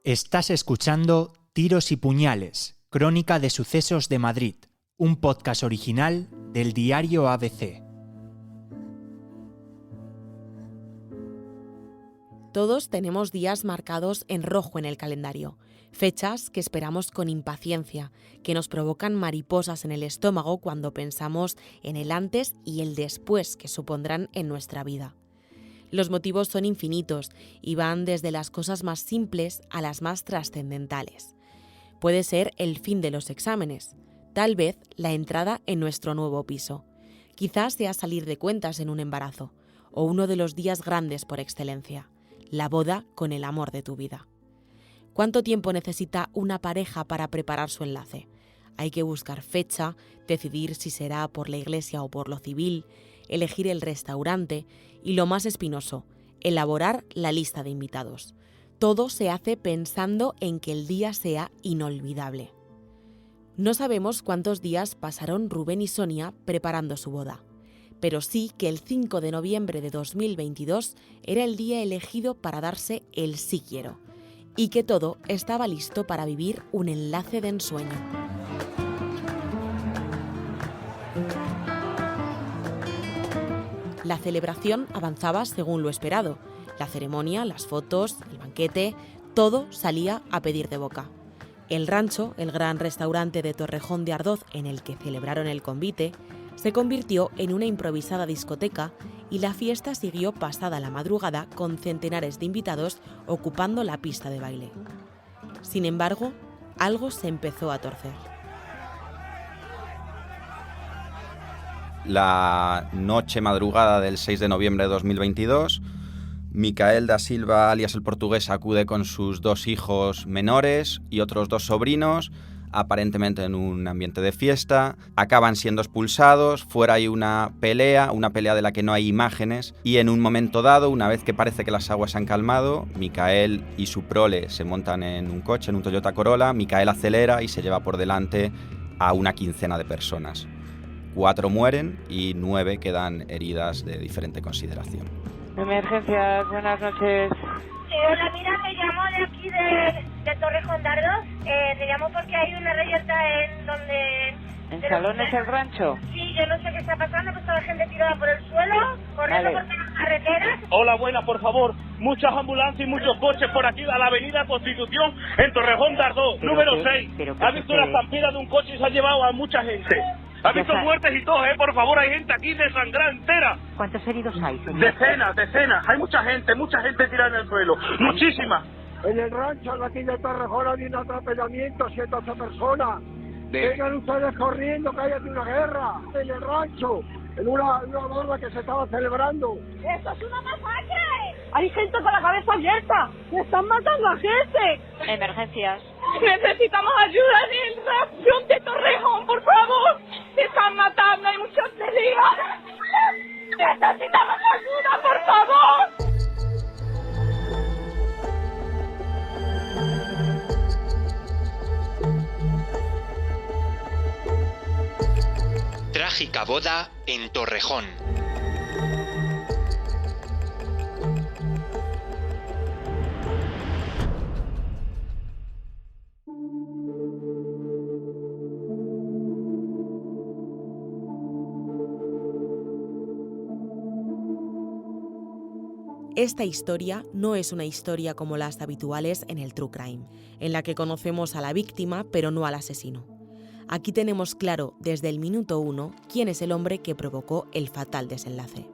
Estás escuchando Tiros y Puñales, crónica de sucesos de Madrid, un podcast original del diario ABC. Todos tenemos días marcados en rojo en el calendario, fechas que esperamos con impaciencia, que nos provocan mariposas en el estómago cuando pensamos en el antes y el después que supondrán en nuestra vida. Los motivos son infinitos y van desde las cosas más simples a las más trascendentales. Puede ser el fin de los exámenes, tal vez la entrada en nuestro nuevo piso. Quizás sea salir de cuentas en un embarazo, o uno de los días grandes por excelencia, la boda con el amor de tu vida. ¿Cuánto tiempo necesita una pareja para preparar su enlace? Hay que buscar fecha, decidir si será por la iglesia o por lo civil, elegir el restaurante y, lo más espinoso, elaborar la lista de invitados. Todo se hace pensando en que el día sea inolvidable. No sabemos cuántos días pasaron Rubén y Sonia preparando su boda, pero sí que el 5 de noviembre de 2022 era el día elegido para darse el sí quiero, y que todo estaba listo para vivir un enlace de ensueño. La celebración avanzaba según lo esperado. La ceremonia, las fotos, el banquete, todo salía a pedir de boca. El Rancho, el gran restaurante de Torrejón de Ardoz en el que celebraron el convite, se convirtió en una improvisada discoteca y la fiesta siguió pasada la madrugada con centenares de invitados ocupando la pista de baile. Sin embargo, algo se empezó a torcer. La noche madrugada del 6 de noviembre de 2022, Micael da Silva, alias el Portugués, acude con sus 2 hijos menores y otros 2 sobrinos, aparentemente en un ambiente de fiesta. Acaban siendo expulsados, fuera hay una pelea de la que no hay imágenes, y en un momento dado, una vez que parece que las aguas se han calmado, Micael y su prole se montan en un coche, en un Toyota Corolla. Micael acelera y se lleva por delante a una quincena de personas. 4 mueren y 9 quedan heridas de diferente consideración. Emergencias, buenas noches. Hola, mira, te llamo de aquí de Torrejón de Ardoz. Te llamo porque hay una reyerta en donde... ¿En Salones el Rancho? Sí, yo no sé qué está pasando, pues toda la gente tirada por el suelo, corriendo por las carreteras. Hola, buena, por favor. Muchas ambulancias y muchos coches por aquí a la avenida Constitución en Torrejón de Ardoz, número 6. ¿Ha visto la estampida de un coche y se ha llevado a mucha gente? ¿Ha visto muertes y todo, por favor? Hay gente aquí desangrada entera. ¿Cuántos heridos hay, señor? Decenas. Hay mucha gente tirada en el suelo. Muchísimas. En el rancho de aquí de Torrejón había un atropellamiento, 7 o 8 personas. Vengan ustedes corriendo, que hay aquí una guerra. En el rancho, en una boda que se estaba celebrando. ¡Esto es una masacre! Hay gente con la cabeza abierta. ¡Están matando a gente! Emergencias. Necesitamos ayuda en la reacción de Torrejón, por favor. Se están matando, hay muchos heridos. Necesitamos ayuda, por favor. Trágica boda en Torrejón. Esta historia no es una historia como las habituales en el True Crime, en la que conocemos a la víctima pero no al asesino. Aquí tenemos claro desde el minuto 1 quién es el hombre que provocó el fatal desenlace.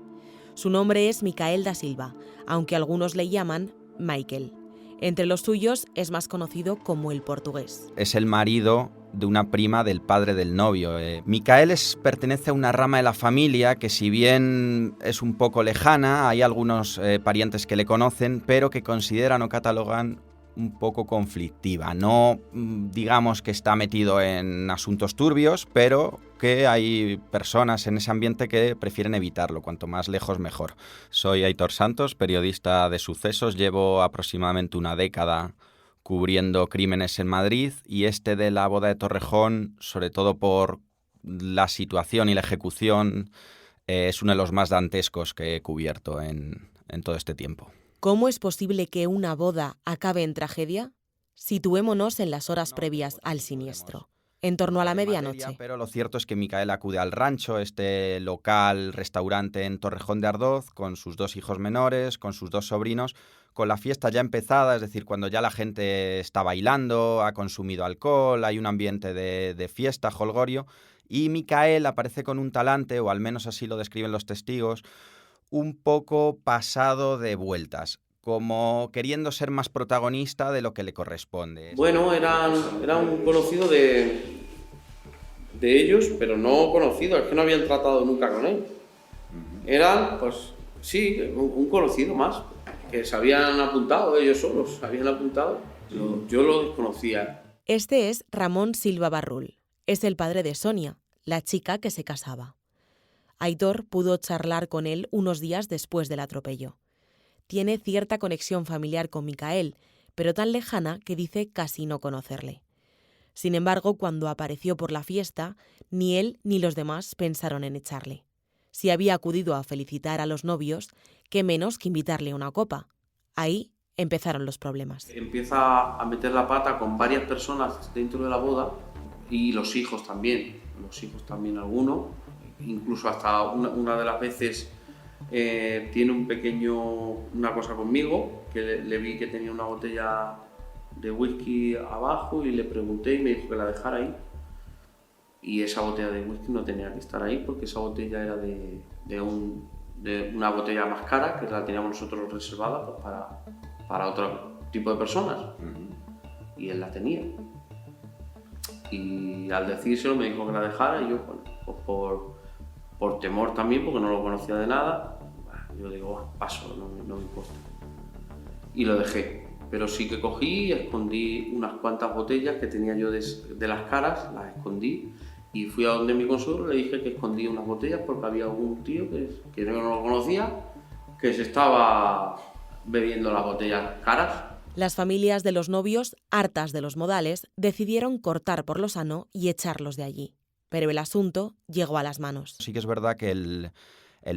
Su nombre es Micael da Silva, aunque algunos le llaman Michael. Entre los suyos es más conocido como el Portugués. Es el marido de una prima del padre del novio. Micael pertenece a una rama de la familia que, si bien es un poco lejana, hay algunos parientes que le conocen, pero que consideran o catalogan un poco conflictiva. No digamos que está metido en asuntos turbios, pero que hay personas en ese ambiente que prefieren evitarlo, cuanto más lejos mejor. Soy Aitor Santos, periodista de sucesos, llevo aproximadamente una década cubriendo crímenes en Madrid, y este de la boda de Torrejón, sobre todo por la situación y la ejecución, es uno de los más dantescos que he cubierto en todo este tiempo. ¿Cómo es posible que una boda acabe en tragedia? Situémonos en las horas previas al siniestro, en torno a la medianoche. Pero lo cierto es que Micael acude al rancho, este local restaurante en Torrejón de Ardoz, con sus 2 hijos menores, con sus 2 sobrinos, con la fiesta ya empezada, es decir, cuando ya la gente está bailando, ha consumido alcohol, hay un ambiente de fiesta, jolgorio, y Micael aparece con un talante, o al menos así lo describen los testigos, un poco pasado de vueltas, como queriendo ser más protagonista de lo que le corresponde. Bueno, era un conocido de ellos, pero no conocido, es que no habían tratado nunca con él. Eran, pues sí, un conocido más, que se habían apuntado, ellos solos se habían apuntado. Yo lo desconocía. Este es Ramón Silva Barrul, es el padre de Sonia, la chica que se casaba. Aitor pudo charlar con él unos días después del atropello. Tiene cierta conexión familiar con Micael, pero tan lejana que dice casi no conocerle. Sin embargo, cuando apareció por la fiesta, ni él ni los demás pensaron en echarle. Si había acudido a felicitar a los novios, qué menos que invitarle una copa. Ahí empezaron los problemas. Empieza a meter la pata con varias personas dentro de la boda y los hijos también algunos. Incluso hasta una de las veces tiene una cosa conmigo, que le vi que tenía una botella de whisky abajo y le pregunté y me dijo que la dejara ahí. Y esa botella de whisky no tenía que estar ahí porque esa botella era de una botella más cara que la teníamos nosotros reservada pues, para otro tipo de personas. Y él la tenía. Y al decírselo me dijo que la dejara y yo, bueno, pues por temor también, porque no lo conocía de nada, yo digo, paso, no me importa. Y lo dejé. Pero sí que cogí y escondí unas cuantas botellas que tenía yo de las caras, las escondí. Y fui a donde mi consuegro, le dije que escondía unas botellas porque había un tío que yo no lo conocía, que se estaba bebiendo las botellas caras. Las familias de los novios, hartas de los modales, decidieron cortar por lo sano y echarlos de allí. Pero el asunto llegó a las manos. Sí que es verdad que el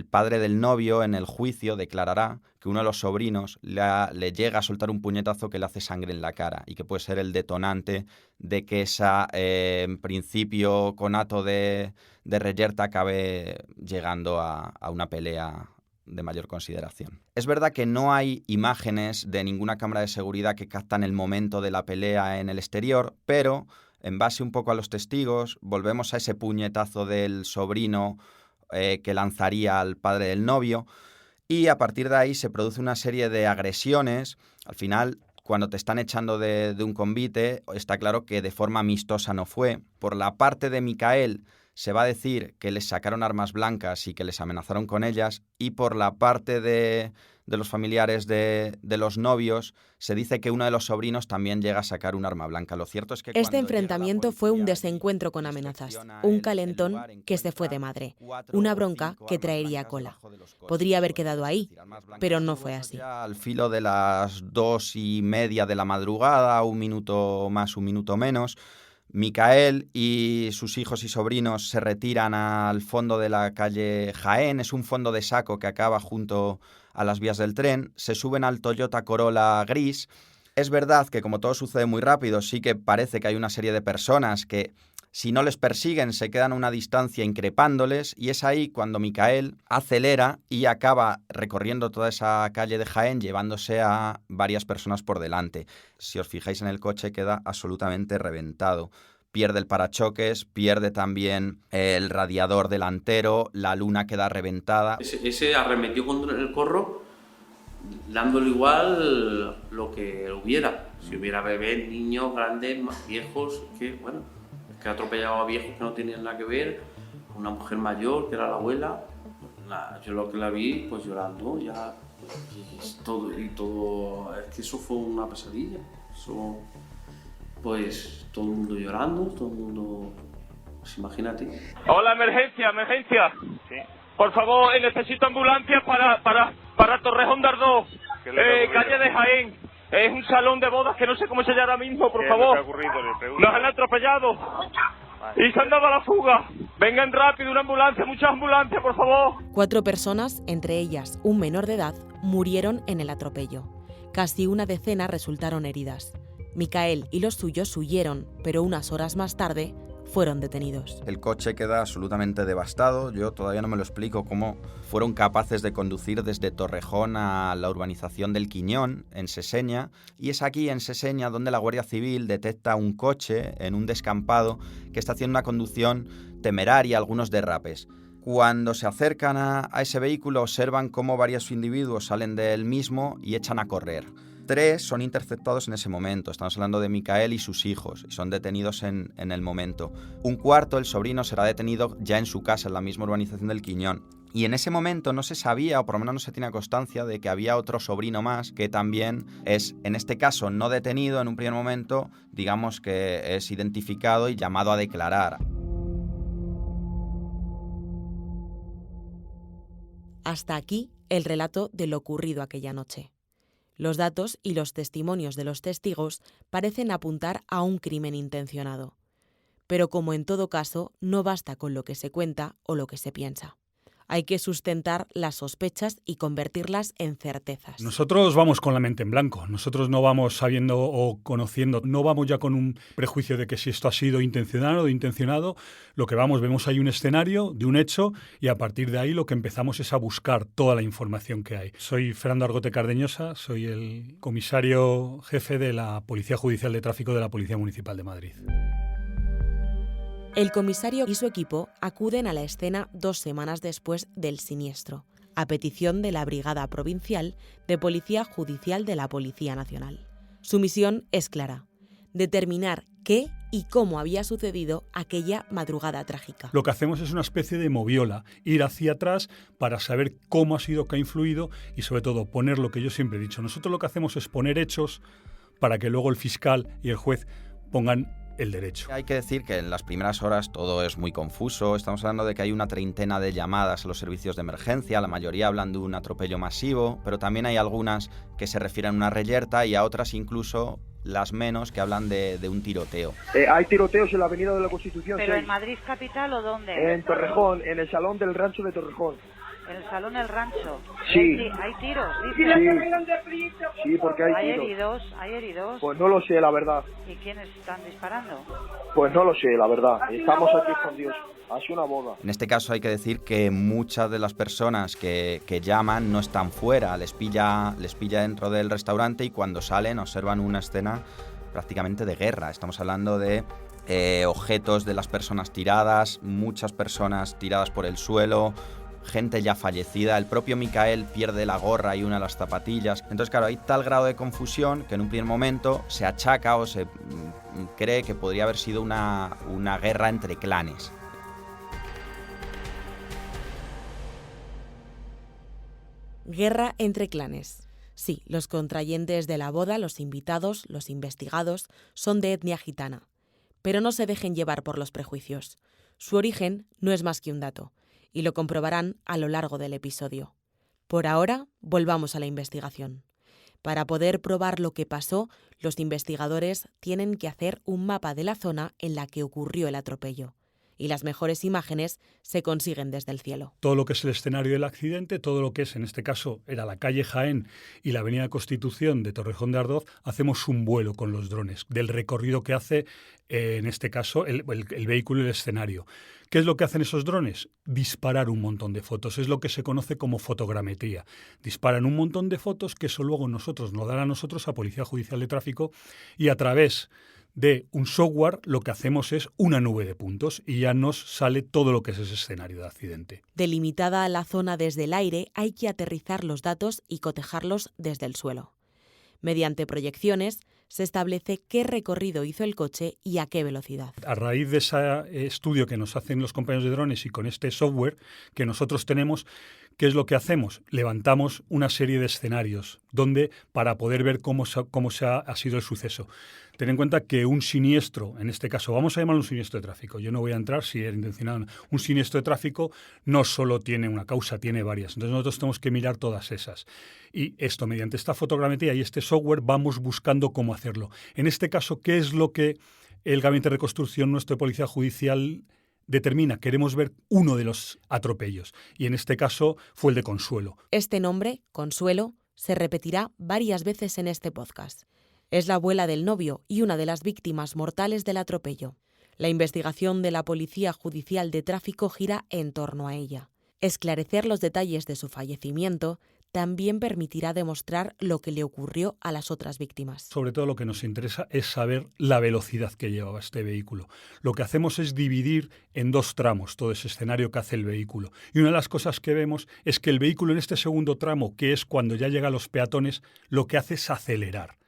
padre del novio en el juicio declarará que uno de los sobrinos le llega a soltar un puñetazo que le hace sangre en la cara y que puede ser el detonante de que esa, en principio, conato de reyerta acabe llegando a una pelea de mayor consideración. Es verdad que no hay imágenes de ninguna cámara de seguridad que captan el momento de la pelea en el exterior, pero en base un poco a los testigos, volvemos a ese puñetazo del sobrino que lanzaría al padre del novio y a partir de ahí se produce una serie de agresiones. Al final, cuando te están echando de un convite, está claro que de forma amistosa no fue. Por la parte de Micael se va a decir que les sacaron armas blancas y que les amenazaron con ellas, y por la parte de los familiares de los novios se dice que uno de los sobrinos también llega a sacar un arma blanca. Lo cierto es que este enfrentamiento fue un desencuentro con amenazas, un calentón que se fue de madre, una bronca que traería cola. Podría haber quedado ahí, pero no fue así. Al filo de las 2:30 de la madrugada, un minuto más, un minuto menos, Micael y sus hijos y sobrinos se retiran al fondo de la calle Jaén. Es un fondo de saco que acaba junto a las vías del tren. Se suben al Toyota Corolla gris. Es verdad que, como todo sucede muy rápido, sí que parece que hay una serie de personas que, si no les persiguen, se quedan a una distancia increpándoles, y es ahí cuando Micael acelera y acaba recorriendo toda esa calle de Jaén llevándose a varias personas por delante. Si os fijáis en el coche, queda absolutamente reventado. Pierde el parachoques, pierde también el radiador delantero, la luna queda reventada. Ese arremetió contra el corro, dándole igual lo que hubiera. Si hubiera bebés, niños, grandes, más viejos, que bueno... que ha atropellado a viejos que no tenían nada que ver, una mujer mayor que era la abuela. Yo lo que la vi, pues llorando ya, todo, es que eso fue una pesadilla. Eso, pues todo el mundo llorando, todo el mundo, pues imagínate. Hola, emergencia. Sí. Por favor, necesito ambulancia para Torrejón de Ardoz, calle de Jaén. Es un salón de bodas que no sé cómo se llama ahora mismo, por favor. Nos han atropellado y se han dado a la fuga. Vengan rápido, una ambulancia, muchas ambulancias, por favor. 4 personas, entre ellas un menor de edad, murieron en el atropello. Casi una decena resultaron heridas. Micael y los suyos huyeron, pero unas horas más tarde fueron detenidos. El coche queda absolutamente devastado. Yo todavía no me lo explico cómo fueron capaces de conducir desde Torrejón a la urbanización del Quiñón, en Seseña, y es aquí, en Seseña, donde la Guardia Civil detecta un coche en un descampado que está haciendo una conducción temeraria, algunos derrapes. Cuando se acercan a ese vehículo, observan cómo varios individuos salen del mismo y echan a correr. 3 son interceptados en ese momento. Estamos hablando de Micael y sus hijos, y son detenidos en el momento. Un cuarto, el sobrino, será detenido ya en su casa, en la misma urbanización del Quiñón. Y en ese momento no se sabía, o por lo menos no se tenía constancia, de que había otro sobrino más que también es, en este caso, no detenido en un primer momento, digamos que es identificado y llamado a declarar. Hasta aquí el relato de lo ocurrido aquella noche. Los datos y los testimonios de los testigos parecen apuntar a un crimen intencionado. Pero como en todo caso, no basta con lo que se cuenta o lo que se piensa. Hay que sustentar las sospechas y convertirlas en certezas. Nosotros vamos con la mente en blanco. Nosotros no vamos sabiendo o conociendo, no vamos ya con un prejuicio de que si esto ha sido intencionado o intencionado. Lo que vemos ahí un escenario de un hecho y a partir de ahí lo que empezamos es a buscar toda la información que hay. Soy Fernando Argote Cardeñosa, soy el comisario jefe de la Policía Judicial de Tráfico de la Policía Municipal de Madrid. El comisario y su equipo acuden a la escena 2 semanas después del siniestro, a petición de la Brigada Provincial de Policía Judicial de la Policía Nacional. Su misión es clara: determinar qué y cómo había sucedido aquella madrugada trágica. Lo que hacemos es una especie de moviola, ir hacia atrás para saber cómo ha sido, qué ha influido y sobre todo poner lo que yo siempre he dicho. Nosotros lo que hacemos es poner hechos para que luego el fiscal y el juez pongan el derecho. Hay que decir que en las primeras horas todo es muy confuso. Estamos hablando de que hay una 30 de llamadas a los servicios de emergencia. La mayoría hablan de un atropello masivo, pero también hay algunas que se refieren a una reyerta y a otras incluso, las menos, que hablan de un tiroteo. Hay tiroteos en la Avenida de la Constitución. ¿Pero 6. en Madrid capital o dónde? En Torrejón, en el Salón del Rancho de Torrejón. ¿En el Salón del Rancho? Sí. ¿Hay tiros? Sí, porque hay tiros. tiros. ¿Hay heridos? Pues no lo sé, la verdad. ¿Y quiénes están disparando? Pues no lo sé, la verdad. Estamos aquí escondidos. Hace una boda. En este caso hay que decir que muchas de las personas que llaman no están fuera, les pilla dentro del restaurante y cuando salen observan una escena prácticamente de guerra. Estamos hablando de objetos de las personas tiradas, muchas personas tiradas por el suelo, gente ya fallecida. El propio Micael pierde la gorra y una de las zapatillas. Entonces, claro, hay tal grado de confusión que en un primer momento se achaca o se cree que podría haber sido una guerra entre clanes. Guerra entre clanes. Sí, los contrayentes de la boda, los invitados, los investigados, son de etnia gitana. Pero no se dejen llevar por los prejuicios. Su origen no es más que un dato, y lo comprobarán a lo largo del episodio. Por ahora, volvamos a la investigación. Para poder probar lo que pasó, los investigadores tienen que hacer un mapa de la zona en la que ocurrió el atropello. Y las mejores imágenes se consiguen desde el cielo. Todo lo que es el escenario del accidente, todo lo que es, en este caso, era la calle Jaén y la avenida Constitución de Torrejón de Ardoz, hacemos un vuelo con los drones del recorrido que hace, en este caso, el vehículo y el escenario. ¿Qué es lo que hacen esos drones? Disparar un montón de fotos. Es lo que se conoce como fotogrametría. Disparan un montón de fotos que eso luego nos dan a nosotros, a Policía Judicial de Tráfico, y a través de un software lo que hacemos es una nube de puntos y ya nos sale todo lo que es ese escenario de accidente. Delimitada la zona desde el aire, hay que aterrizar los datos y cotejarlos desde el suelo. Mediante proyecciones se establece qué recorrido hizo el coche y a qué velocidad. A raíz de ese estudio que nos hacen los compañeros de drones y con este software que nosotros tenemos, ¿qué es lo que hacemos? Levantamos una serie de escenarios donde para poder ver cómo ha sido el suceso. Ten en cuenta que un siniestro, en este caso, vamos a llamarlo un siniestro de tráfico. Yo no voy a entrar si era intencionado. Un siniestro de tráfico no solo tiene una causa, tiene varias. Entonces nosotros tenemos que mirar todas esas. Y esto, mediante esta fotogrametría y este software, vamos buscando cómo hacerlo. En este caso, ¿qué es lo que el Gabinete de Reconstrucción, nuestra Policía Judicial, determina? Queremos ver uno de los atropellos. Y en este caso fue el de Consuelo. Este nombre, Consuelo, se repetirá varias veces en este podcast. Es la abuela del novio y una de las víctimas mortales del atropello. La investigación de la Policía Judicial de Tráfico gira en torno a ella. Esclarecer los detalles de su fallecimiento también permitirá demostrar lo que le ocurrió a las otras víctimas. Sobre todo lo que nos interesa es saber la velocidad que llevaba este vehículo. Lo que hacemos es dividir en 2 tramos todo ese escenario que hace el vehículo. Y una de las cosas que vemos es que el vehículo en este segundo tramo, que es cuando ya llega a los peatones, lo que hace es acelerar.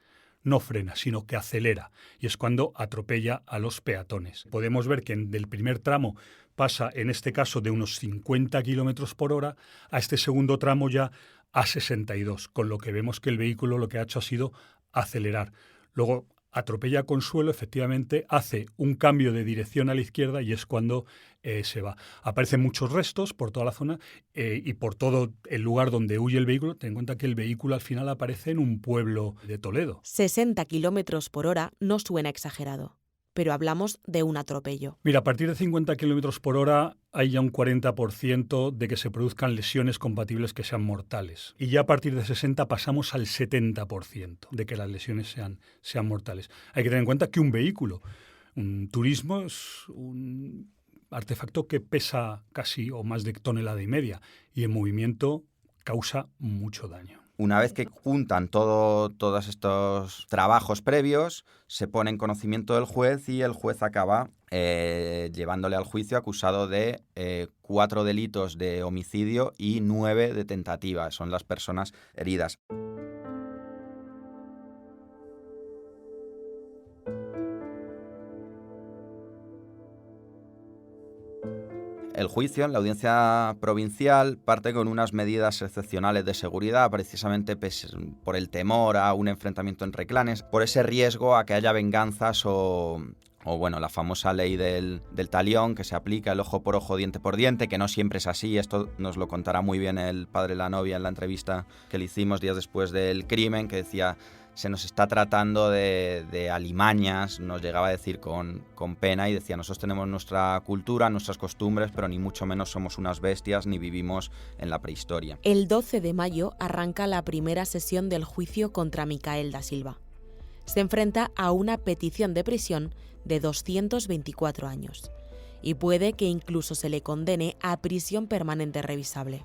No frena, sino que acelera. Y es cuando atropella a los peatones. Podemos ver que del primer tramo pasa, en este caso, de unos 50 kilómetros por hora a este segundo tramo ya a 62, con lo que vemos que el vehículo lo que ha hecho ha sido acelerar. Luego atropella a Consuelo, efectivamente, hace un cambio de dirección a la izquierda y es cuando se va. Aparecen muchos restos por toda la zona y por todo el lugar donde huye el vehículo. Ten en cuenta que el vehículo al final aparece en un pueblo de Toledo. 60 kilómetros por hora no suena exagerado, pero hablamos de un atropello. Mira, a partir de 50 kilómetros por hora hay ya un 40% de que se produzcan lesiones compatibles que sean mortales. Y ya a partir de 60 pasamos al 70% de que las lesiones sean mortales. Hay que tener en cuenta que un vehículo, un turismo, es un artefacto que pesa casi o más de 1,5 toneladas y en movimiento causa mucho daño. Una vez que juntan todos estos trabajos previos, se pone en conocimiento del juez y el juez acaba llevándole al juicio acusado de 4 delitos de homicidio y 9 de tentativa. Son las personas heridas. El juicio en la audiencia provincial parte con unas medidas excepcionales de seguridad, precisamente por el temor a un enfrentamiento entre clanes, por ese riesgo a que haya venganzas o bueno, la famosa ley del talión, que se aplica el ojo por ojo, diente por diente, que no siempre es así. Esto nos lo contará muy bien el padre de la novia en la entrevista que le hicimos días después del crimen, que decía: se nos está tratando de alimañas, nos llegaba a decir con pena, y decía: nosotros tenemos nuestra cultura, nuestras costumbres, pero ni mucho menos somos unas bestias ni vivimos en la prehistoria. El 12 de mayo arranca la primera sesión del juicio contra Micael da Silva. Se enfrenta a una petición de prisión de 224 años y puede que incluso se le condene a prisión permanente revisable.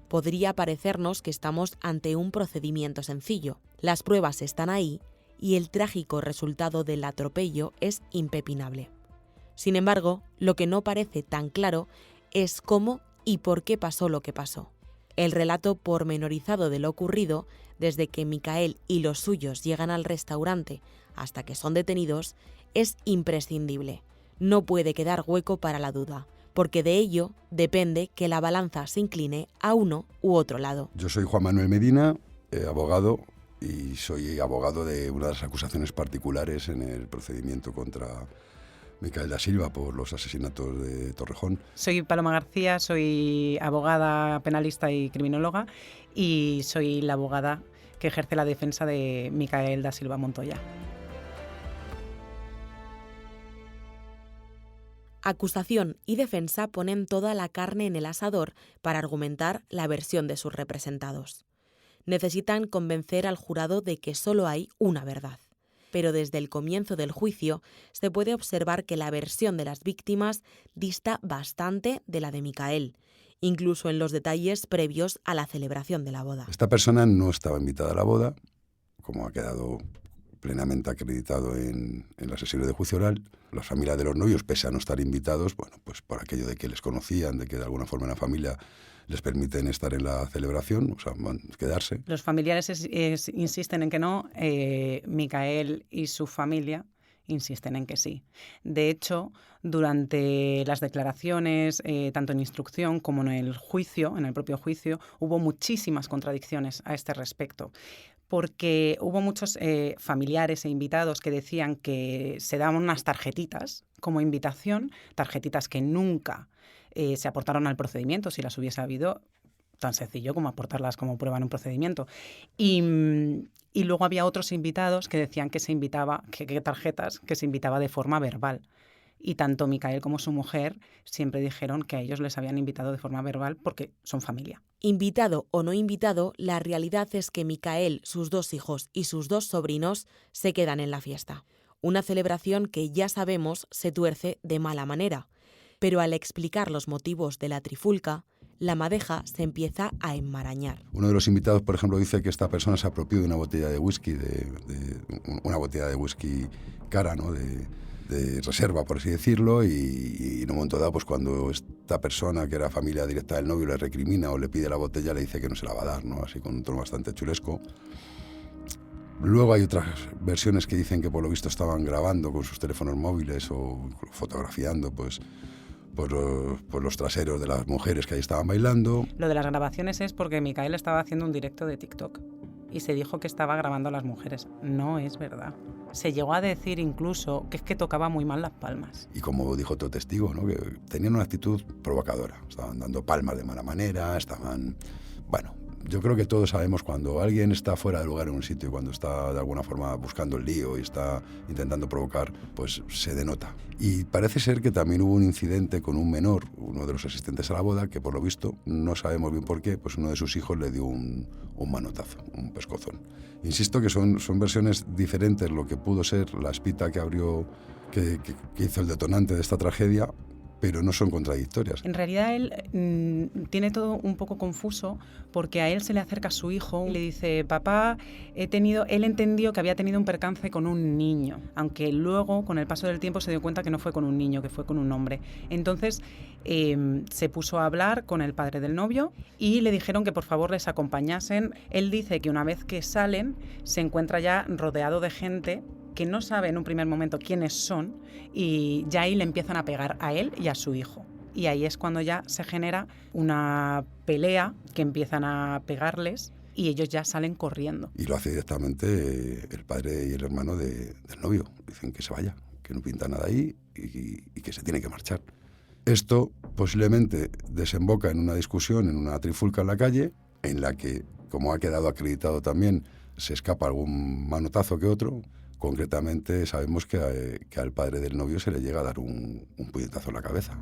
Podría parecernos que estamos ante un procedimiento sencillo. Las pruebas están ahí y el trágico resultado del atropello es impepinable. Sin embargo, lo que no parece tan claro es cómo y por qué pasó lo que pasó. El relato pormenorizado de lo ocurrido, desde que Micael y los suyos llegan al restaurante hasta que son detenidos, es imprescindible. No puede quedar hueco para la duda, porque de ello depende que la balanza se incline a uno u otro lado. Yo soy Juan Manuel Medina, abogado, y soy abogado de una de las acusaciones particulares en el procedimiento contra Micael da Silva por los asesinatos de Torrejón. Soy Paloma García, soy abogada penalista y criminóloga, y soy la abogada que ejerce la defensa de Micael da Silva Montoya. Acusación y defensa ponen toda la carne en el asador para argumentar la versión de sus representados. Necesitan convencer al jurado de que solo hay una verdad. Pero desde el comienzo del juicio se puede observar que la versión de las víctimas dista bastante de la de Micael, incluso en los detalles previos a la celebración de la boda. Esta persona no estaba invitada a la boda, como ha quedado plenamente acreditado en la sesión de juicio oral. La familia de los novios, pese a no estar invitados, bueno, pues por aquello de que les conocían, de que de alguna forma en la familia les permiten estar en la celebración, o sea, quedarse. Los familiares insisten en que no, Micael y su familia insisten en que sí. De hecho, durante las declaraciones, tanto en instrucción como en el juicio, en el propio juicio, hubo muchísimas contradicciones a este respecto, porque hubo muchos familiares e invitados que decían que se daban unas tarjetitas como invitación, tarjetitas que nunca se aportaron al procedimiento, si las hubiese habido, tan sencillo como aportarlas como prueba en un procedimiento. Y luego había otros invitados que decían que se invitaba, que tarjetas, que se invitaba de forma verbal. Y tanto Micael como su mujer siempre dijeron que a ellos les habían invitado de forma verbal porque son familia. Invitado o no invitado, la realidad es que Micael, sus 2 hijos y sus 2 sobrinos se quedan en la fiesta. Una celebración que ya sabemos se tuerce de mala manera. Pero al explicar los motivos de la trifulca, la madeja se empieza a enmarañar. Uno de los invitados, por ejemplo, dice que esta persona se apropió de una botella de whisky, una botella de whisky cara, ¿no? de reserva, por así decirlo, y en un momento dado, pues cuando esta persona, que era familia directa del novio, le recrimina o le pide la botella, le dice que no se la va a dar, ¿no? Así con un tono bastante chulesco. Luego hay otras versiones que dicen que por lo visto estaban grabando con sus teléfonos móviles o fotografiando, pues por los traseros de las mujeres que ahí estaban bailando. Lo de las grabaciones es porque Micael estaba haciendo un directo de TikTok y se dijo que estaba grabando a las mujeres. No es verdad. Se llegó a decir incluso que es que tocaba muy mal las palmas. Y como dijo otro testigo, ¿no? Que tenían una actitud provocadora. Estaban dando palmas de mala manera, estaban... Bueno, yo creo que todos sabemos cuando alguien está fuera de lugar en un sitio y cuando está de alguna forma buscando el lío y está intentando provocar, pues se denota. Y parece ser que también hubo un incidente con un menor, uno de los asistentes a la boda, que por lo visto, no sabemos bien por qué, pues uno de sus hijos le dio un manotazo, un pescozón. Insisto que son versiones diferentes lo que pudo ser la espita que abrió, que hizo el detonante de esta tragedia, pero no son contradictorias. En realidad él tiene todo un poco confuso porque a él se le acerca su hijo y le dice, papá, él entendió que había tenido un percance con un niño, aunque luego con el paso del tiempo se dio cuenta que no fue con un niño, que fue con un hombre. Entonces se puso a hablar con el padre del novio y le dijeron que por favor les acompañasen. Él dice que una vez que salen se encuentra ya rodeado de gente que no sabe en un primer momento quiénes son y ya ahí le empiezan a pegar a él y a su hijo. Y ahí es cuando ya se genera una pelea que empiezan a pegarles y ellos ya salen corriendo. Y lo hace directamente el padre y el hermano del novio. Dicen que se vaya, que no pinta nada ahí y que se tiene que marchar. Esto posiblemente desemboca en una discusión, en una trifulca en la calle, en la que, como ha quedado acreditado también, se escapa algún manotazo que otro. Concretamente sabemos que al padre del novio se le llega a dar un puñetazo en la cabeza.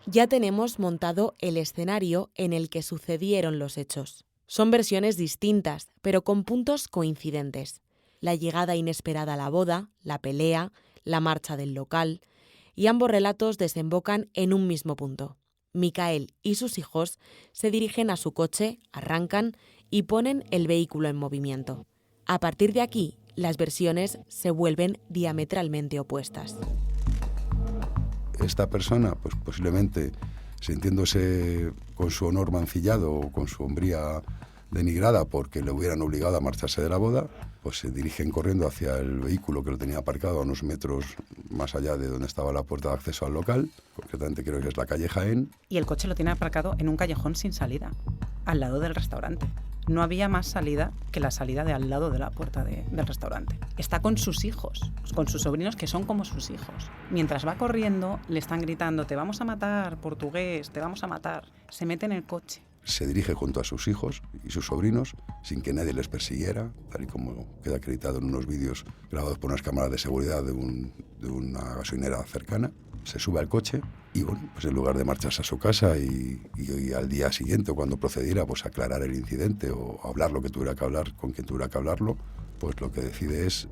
Ya tenemos montado el escenario en el que sucedieron los hechos. Son versiones distintas, pero con puntos coincidentes. La llegada inesperada a la boda, la pelea, la marcha del local, y ambos relatos desembocan en un mismo punto. Micael y sus hijos se dirigen a su coche, arrancan y ponen el vehículo en movimiento. A partir de aquí, las versiones se vuelven diametralmente opuestas. Esta persona, pues posiblemente sintiéndose con su honor mancillado o con su hombría denigrada porque le hubieran obligado a marcharse de la boda, pues se dirigen corriendo hacia el vehículo que lo tenía aparcado a unos metros más allá de donde estaba la puerta de acceso al local, concretamente creo que es la calle Jaén. Y el coche lo tiene aparcado en un callejón sin salida, al lado del restaurante. No había más salida que la salida de al lado de la puerta del restaurante. Está con sus hijos, con sus sobrinos que son como sus hijos. Mientras va corriendo, le están gritando, te vamos a matar, portugués, te vamos a matar. Se mete en el coche. Se dirige junto a sus hijos y sus sobrinos sin que nadie les persiguiera, tal y como queda acreditado en unos vídeos grabados por unas cámaras de seguridad de una gasolinera cercana. Se sube al coche y, bueno, pues en lugar de marcharse a su casa y al día siguiente, cuando procediera, pues aclarar el incidente o hablar lo que tuviera que hablar con quien tuviera que hablarlo, pues lo que decide es,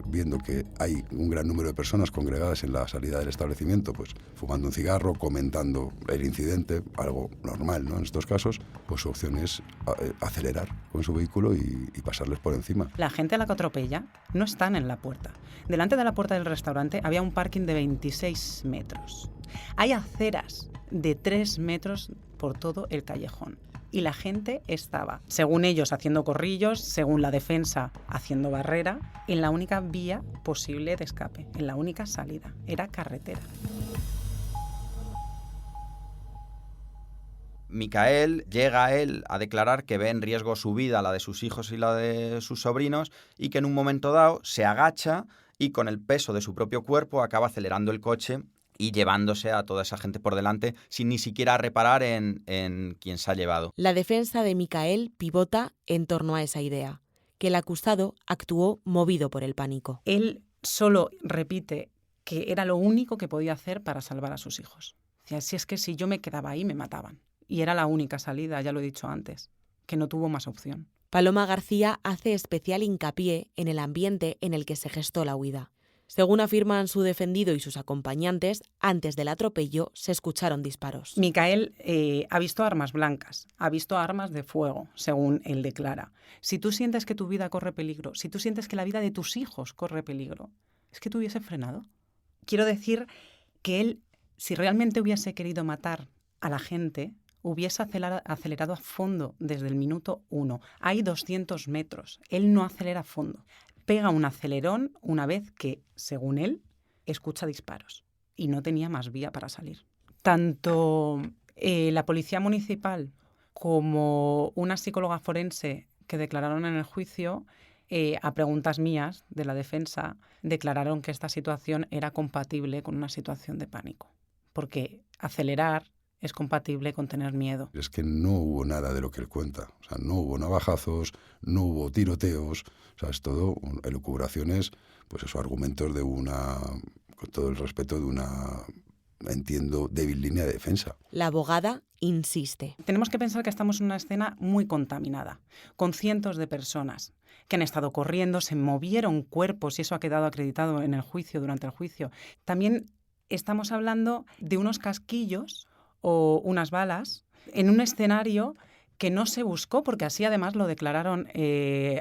viendo que hay un gran número de personas congregadas en la salida del establecimiento, pues fumando un cigarro, comentando el incidente, algo normal, ¿no? En estos casos, pues su opción es acelerar con su vehículo y pasarles por encima. La gente a la que atropella no están en la puerta. Delante de la puerta del restaurante había un parking de 26 metros. Hay aceras de 3 metros por todo el callejón. Y la gente estaba, según ellos, haciendo corrillos, según la defensa, haciendo barrera, en la única vía posible de escape, en la única salida. Era carretera. Micael llega a declarar que ve en riesgo su vida, la de sus hijos y la de sus sobrinos, y que en un momento dado se agacha y con el peso de su propio cuerpo acaba acelerando el coche y llevándose a toda esa gente por delante sin ni siquiera reparar en quién se ha llevado. La defensa de Micael pivota en torno a esa idea, que el acusado actuó movido por el pánico. Él solo repite que era lo único que podía hacer para salvar a sus hijos. Decía, si es que si yo me quedaba ahí me mataban. Y era la única salida, ya lo he dicho antes, que no tuvo más opción. Paloma García hace especial hincapié en el ambiente en el que se gestó la huida. Según afirman su defendido y sus acompañantes, antes del atropello se escucharon disparos. Micael ha visto armas blancas, ha visto armas de fuego, según él declara. Si tú sientes que tu vida corre peligro, si tú sientes que la vida de tus hijos corre peligro, ¿es que tú hubiese frenado? Quiero decir que él, si realmente hubiese querido matar a la gente, hubiese acelerado a fondo desde el minuto 1. Hay 200 metros. Él no acelera a fondo. Pega un acelerón una vez que, según él, escucha disparos y no tenía más vía para salir. Tanto la policía municipal como una psicóloga forense que declararon en el juicio, a preguntas mías de la defensa, declararon que esta situación era compatible con una situación de pánico, porque acelerar es compatible con tener miedo. Es que no hubo nada de lo que él cuenta. O sea, no hubo navajazos, no hubo tiroteos. O sea, es todo elucubraciones, pues esos argumentos de una, con todo el respeto, de una, entiendo, débil línea de defensa. La abogada insiste. Tenemos que pensar que estamos en una escena muy contaminada, con cientos de personas que han estado corriendo, se movieron cuerpos y eso ha quedado acreditado en el juicio, durante el juicio. También estamos hablando de unos casquillos o unas balas en un escenario que no se buscó, porque así además lo declararon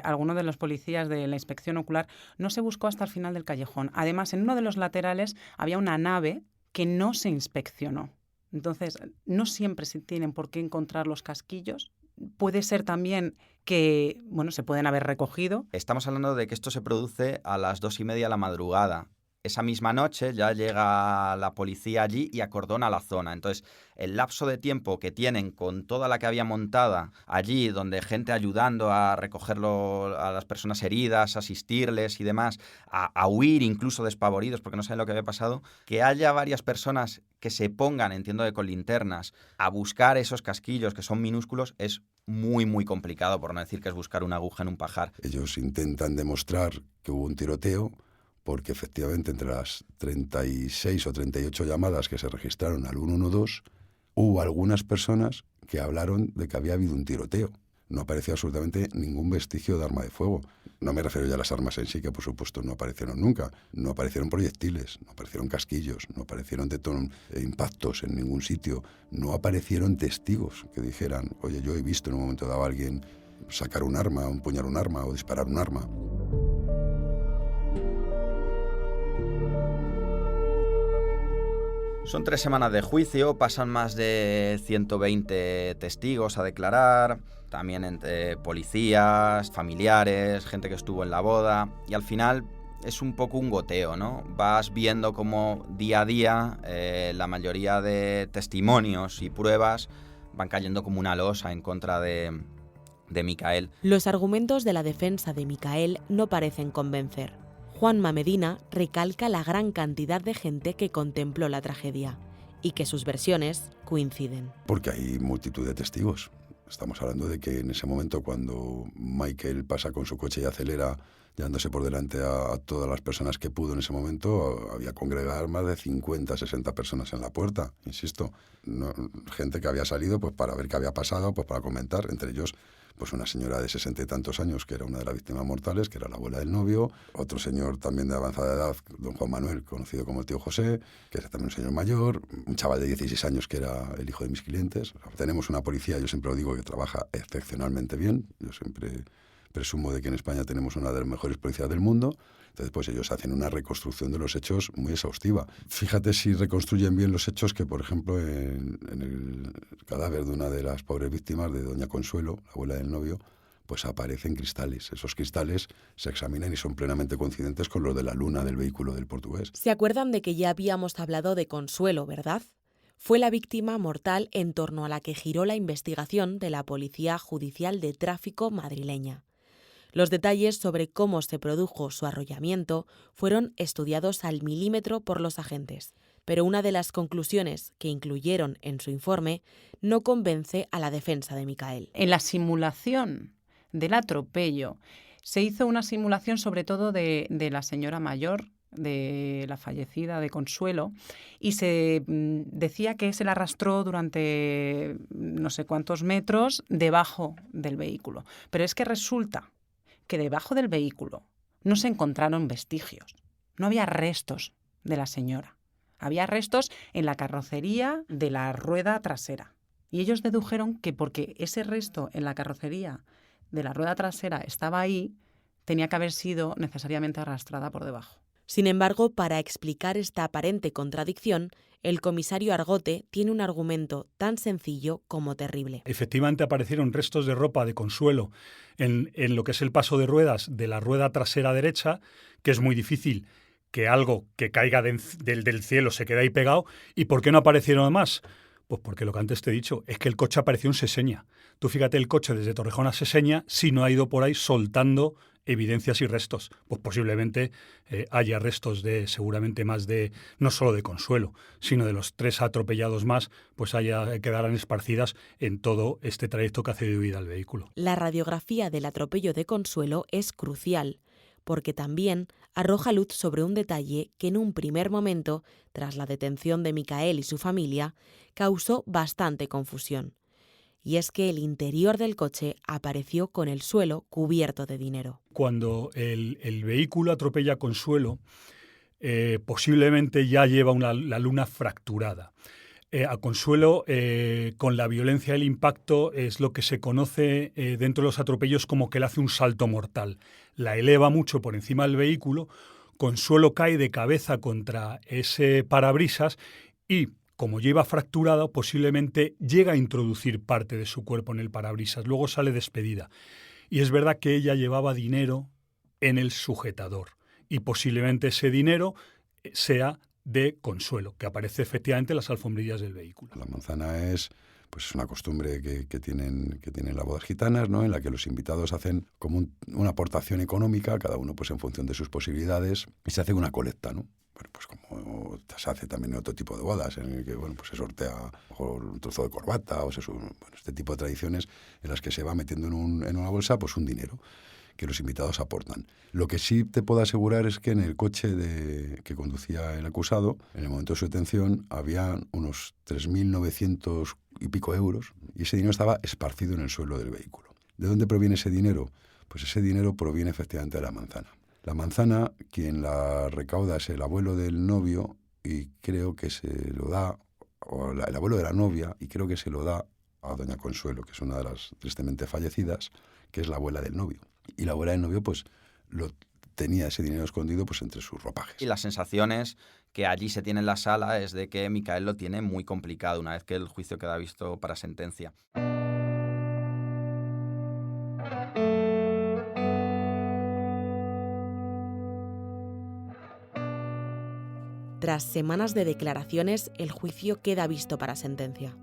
algunos de los policías de la inspección ocular, no se buscó hasta el final del callejón. Además, en uno de los laterales había una nave que no se inspeccionó. Entonces, no siempre se tienen por qué encontrar los casquillos. Puede ser también que, bueno, se pueden haber recogido. Estamos hablando de que esto se produce a las 2:30 de la madrugada. Esa misma noche ya llega la policía allí y acordona la zona. Entonces, el lapso de tiempo que tienen con toda la que había montada allí, donde gente ayudando a recogerlo a las personas heridas, asistirles y demás, a huir incluso despavoridos porque no saben lo que había pasado, que haya varias personas que se pongan, entiendo que con linternas, a buscar esos casquillos que son minúsculos, es muy, muy complicado, por no decir que es buscar una aguja en un pajar. Ellos intentan demostrar que hubo un tiroteo, porque efectivamente entre las 36 o 38 llamadas que se registraron al 112, hubo algunas personas que hablaron de que había habido un tiroteo. No apareció absolutamente ningún vestigio de arma de fuego. No me refiero ya a las armas en sí, que por supuesto no aparecieron nunca. No aparecieron proyectiles, no aparecieron casquillos, no aparecieron impactos en ningún sitio. No aparecieron testigos que dijeran, oye, yo he visto en un momento dado a alguien sacar un arma, empuñar un arma o disparar un arma. Son 3 semanas de juicio, pasan más de 120 testigos a declarar, también entre policías, familiares, gente que estuvo en la boda, y al final es un poco un goteo, ¿no? Vas viendo cómo día a día la mayoría de testimonios y pruebas van cayendo como una losa en contra de Micael. Los argumentos de la defensa de Micael no parecen convencer. Juanma Medina recalca la gran cantidad de gente que contempló la tragedia y que sus versiones coinciden. Porque hay multitud de testigos. Estamos hablando de que en ese momento cuando Michael pasa con su coche y acelera, llevándose por delante a todas las personas que pudo en ese momento, había congregar más de 50, 60 personas en la puerta, insisto. Gente que había salido pues para ver qué había pasado, pues para comentar, entre ellos pues una señora de 60 y tantos años, que era una de las víctimas mortales, que era la abuela del novio, otro señor también de avanzada edad, don Juan Manuel, conocido como el tío José, que era también un señor mayor, un chaval de 16 años que era el hijo de mis clientes. Tenemos una policía, yo siempre lo digo, que trabaja excepcionalmente bien. Yo siempre presumo de que en España tenemos una de las mejores policías del mundo. Entonces, pues ellos hacen una reconstrucción de los hechos muy exhaustiva. Fíjate si reconstruyen bien los hechos que, por ejemplo, en el cadáver de una de las pobres víctimas, de doña Consuelo, la abuela del novio, pues aparecen cristales. Esos cristales se examinan y son plenamente coincidentes con los de la luna del vehículo del portugués. ¿Se acuerdan de que ya habíamos hablado de Consuelo, verdad? Fue la víctima mortal en torno a la que giró la investigación de la Policía Judicial de Tráfico madrileña. Los detalles sobre cómo se produjo su arrollamiento fueron estudiados al milímetro por los agentes, pero una de las conclusiones que incluyeron en su informe no convence a la defensa de Micael. En la simulación del atropello se hizo una simulación sobre todo de la señora mayor de la fallecida, de Consuelo, y se decía que se la arrastró durante no sé cuántos metros debajo del vehículo. Pero es que resulta que debajo del vehículo no se encontraron vestigios, no había restos de la señora. Había restos en la carrocería de la rueda trasera. Y ellos dedujeron que porque ese resto en la carrocería de la rueda trasera estaba ahí, tenía que haber sido necesariamente arrastrada por debajo. Sin embargo, para explicar esta aparente contradicción, el comisario Argote tiene un argumento tan sencillo como terrible. Efectivamente aparecieron restos de ropa de Consuelo en lo que es el paso de ruedas de la rueda trasera derecha, que es muy difícil que algo que caiga del cielo se quede ahí pegado. ¿Y por qué no aparecieron más? Pues porque lo que antes te he dicho, es que el coche apareció en Seseña. Tú fíjate el coche desde Torrejón a Seseña, si no ha ido por ahí soltando evidencias y restos. Pues posiblemente haya restos de, seguramente más de, no solo de Consuelo, sino de los 3 atropellados más, pues quedarán esparcidas en todo este trayecto que hace de huida al vehículo. La radiografía del atropello de Consuelo es crucial, porque también arroja luz sobre un detalle que en un primer momento, tras la detención de Micael y su familia, causó bastante confusión. Y es que el interior del coche apareció con el suelo cubierto de dinero. Cuando el vehículo atropella a Consuelo, posiblemente ya lleva la luna fracturada. A Consuelo, con la violencia del impacto, es lo que se conoce dentro de los atropellos como que le hace un salto mortal. La eleva mucho por encima del vehículo, Consuelo cae de cabeza contra ese parabrisas y, como lleva fracturada, posiblemente llega a introducir parte de su cuerpo en el parabrisas. Luego sale despedida. Y es verdad que ella llevaba dinero en el sujetador. Y posiblemente ese dinero sea de Consuelo, que aparece efectivamente en las alfombrillas del vehículo. La manzana es pues una costumbre que tienen las bodas gitanas, ¿no? En la que los invitados hacen como una aportación económica, cada uno pues en función de sus posibilidades, y se hace una colecta, ¿no? Bueno, pues como se hace también en otro tipo de bodas, en el que bueno, pues se sortea un trozo de corbata, este tipo de tradiciones en las que se va metiendo en una bolsa pues un dinero que los invitados aportan. Lo que sí te puedo asegurar es que en el coche que conducía el acusado, en el momento de su detención, había unos 3.900 y pico euros, y ese dinero estaba esparcido en el suelo del vehículo. ¿De dónde proviene ese dinero? Pues ese dinero proviene efectivamente de la manzana. La manzana, quien la recauda es el abuelo del novio, y creo que se lo da, o el abuelo de la novia, y creo que se lo da a doña Consuelo, que es una de las tristemente fallecidas, que es la abuela del novio. Y la abuela del novio, pues, tenía ese dinero escondido pues entre sus ropajes. Y las sensaciones que allí se tiene en la sala es de que Micael lo tiene muy complicado una vez que el juicio queda visto para sentencia. Tras semanas de declaraciones, el juicio queda visto para sentencia.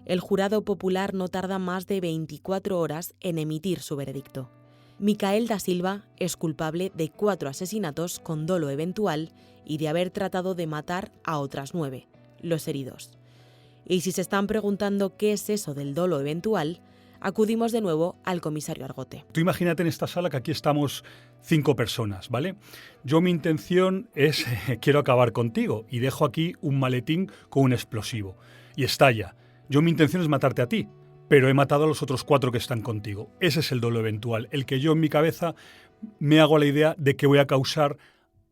El jurado popular no tarda más de 24 horas en emitir su veredicto. Micael da Silva es culpable de 4 asesinatos con dolo eventual y de haber tratado de matar a otras 9, los heridos. Y si se están preguntando qué es eso del dolo eventual, acudimos de nuevo al comisario Argote. Tú imagínate en esta sala que aquí estamos 5 personas, ¿vale? Yo mi intención es, quiero acabar contigo y dejo aquí un maletín con un explosivo y estalla. Yo mi intención es matarte a ti, pero he matado a los otros 4 que están contigo. Ese es el dolo eventual, el que yo en mi cabeza me hago la idea de que voy a causar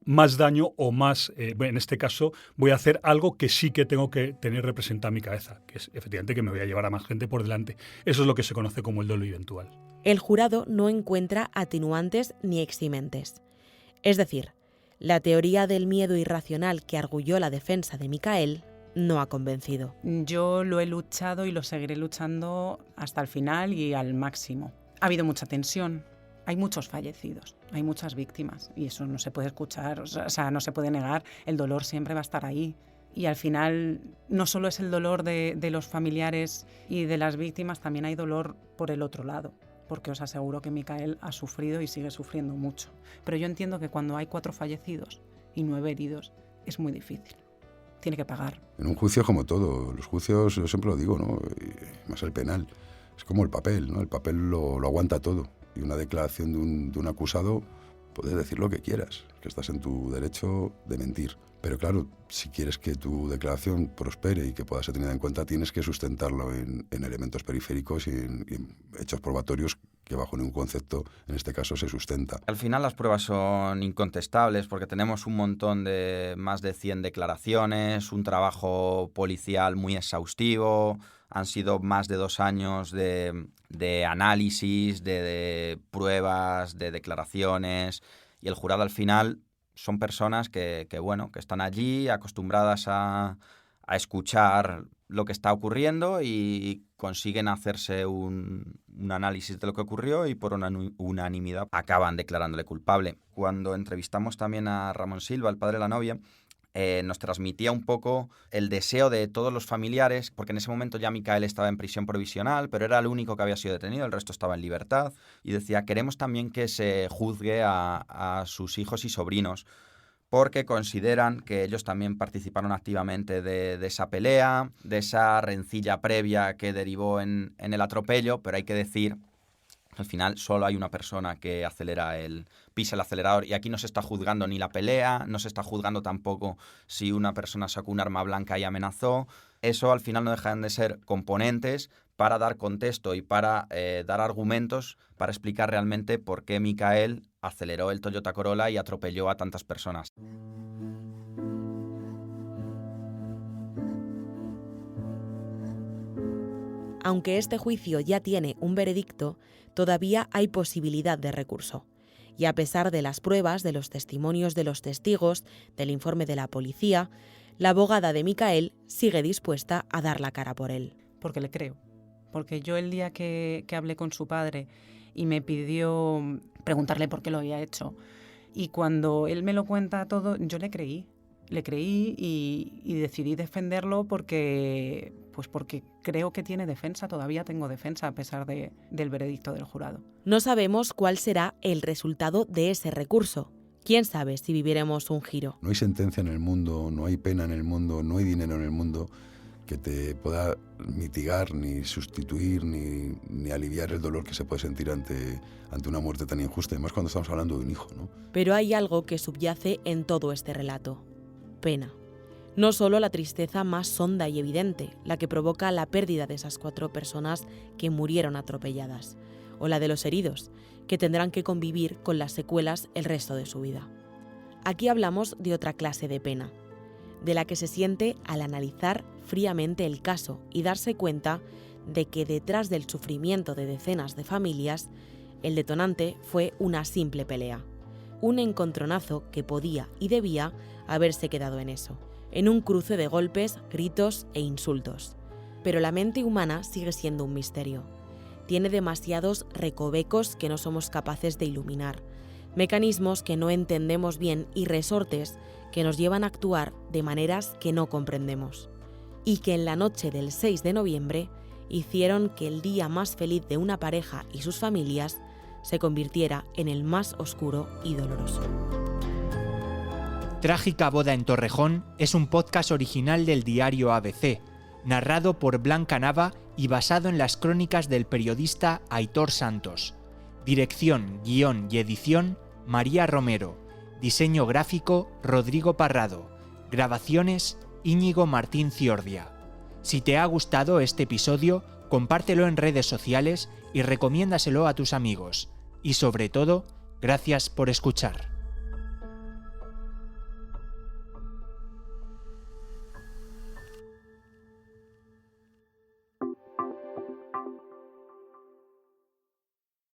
más daño o más, en este caso, voy a hacer algo que sí que tengo que tener representado en mi cabeza, que es efectivamente que me voy a llevar a más gente por delante. Eso es lo que se conoce como el dolo eventual. El jurado no encuentra atenuantes ni eximentes. Es decir, la teoría del miedo irracional que arguyó la defensa de Micael no ha convencido. Yo lo he luchado y lo seguiré luchando hasta el final y al máximo. Ha habido mucha tensión, hay muchos fallecidos, hay muchas víctimas y eso no se puede escuchar, o sea, no se puede negar, el dolor siempre va a estar ahí. Y al final no solo es el dolor de los familiares y de las víctimas, también hay dolor por el otro lado, porque os aseguro que Micael ha sufrido y sigue sufriendo mucho. Pero yo entiendo que cuando hay 4 fallecidos y 9 heridos es muy difícil. Tiene que pagar. En un juicio como todo, los juicios, yo siempre lo digo, ¿no? Y más el penal, es como el papel, ¿no? El papel lo aguanta todo. Y una declaración de un acusado puedes decir lo que quieras, que estás en tu derecho de mentir. Pero claro, si quieres que tu declaración prospere y que pueda ser tenida en cuenta, tienes que sustentarlo en elementos periféricos y en hechos probatorios que bajo ningún concepto, en este caso, se sustenta. Al final las pruebas son incontestables porque tenemos un montón de más de 100 declaraciones, un trabajo policial muy exhaustivo, han sido más de 2 años de análisis, de pruebas, de declaraciones, y el jurado al final son personas que están allí acostumbradas a escuchar lo que está ocurriendo y consiguen hacerse un análisis de lo que ocurrió y por unanimidad acaban declarándole culpable. Cuando entrevistamos también a Ramón Silva, el padre de la novia, nos transmitía un poco el deseo de todos los familiares, porque en ese momento ya Micael estaba en prisión provisional, pero era el único que había sido detenido, el resto estaba en libertad, y decía, queremos también que se juzgue a sus hijos y sobrinos, porque consideran que ellos también participaron activamente de esa pelea, de esa rencilla previa que derivó en el atropello, pero hay que decir al final solo hay una persona que pisa el acelerador, y aquí no se está juzgando ni la pelea, no se está juzgando tampoco si una persona sacó un arma blanca y amenazó. Eso al final no dejan de ser componentes para dar contexto y para dar argumentos para explicar realmente por qué Micael aceleró el Toyota Corolla y atropelló a tantas personas. Aunque este juicio ya tiene un veredicto, todavía hay posibilidad de recurso. Y a pesar de las pruebas, de los testimonios de los testigos, del informe de la policía, la abogada de Micael sigue dispuesta a dar la cara por él. Porque le creo. Porque yo el día que hablé con su padre y me pidió preguntarle por qué lo había hecho, y cuando él me lo cuenta todo, yo le creí. Le creí y decidí defenderlo porque creo que tiene defensa, todavía tengo defensa a pesar del veredicto del jurado. No sabemos cuál será el resultado de ese recurso. ¿Quién sabe si viviremos un giro? No hay sentencia en el mundo, no hay pena en el mundo, no hay dinero en el mundo que te pueda mitigar, ni sustituir, ni aliviar el dolor que se puede sentir ante una muerte tan injusta, además cuando estamos hablando de un hijo, ¿no? Pero hay algo que subyace en todo este relato. Pena. No solo la tristeza más honda y evidente, la que provoca la pérdida de esas 4 personas que murieron atropelladas, o la de los heridos, que tendrán que convivir con las secuelas el resto de su vida. Aquí hablamos de otra clase de pena, de la que se siente al analizar fríamente el caso y darse cuenta de que detrás del sufrimiento de decenas de familias, el detonante fue una simple pelea, un encontronazo que podía y debía haberse quedado en eso, en un cruce de golpes, gritos e insultos. Pero la mente humana sigue siendo un misterio. Tiene demasiados recovecos que no somos capaces de iluminar, mecanismos que no entendemos bien y resortes que nos llevan a actuar de maneras que no comprendemos, y que en la noche del 6 de noviembre hicieron que el día más feliz de una pareja y sus familias se convirtiera en el más oscuro y doloroso. Trágica boda en Torrejón es un podcast original del diario ABC, narrado por Blanca Nava y basado en las crónicas del periodista Aitor Santos. Dirección, guión y edición, María Romero. Diseño gráfico, Rodrigo Parrado. Grabaciones, Íñigo Martín Ciordia. Si te ha gustado este episodio, compártelo en redes sociales y recomiéndaselo a tus amigos. Y sobre todo, gracias por escuchar.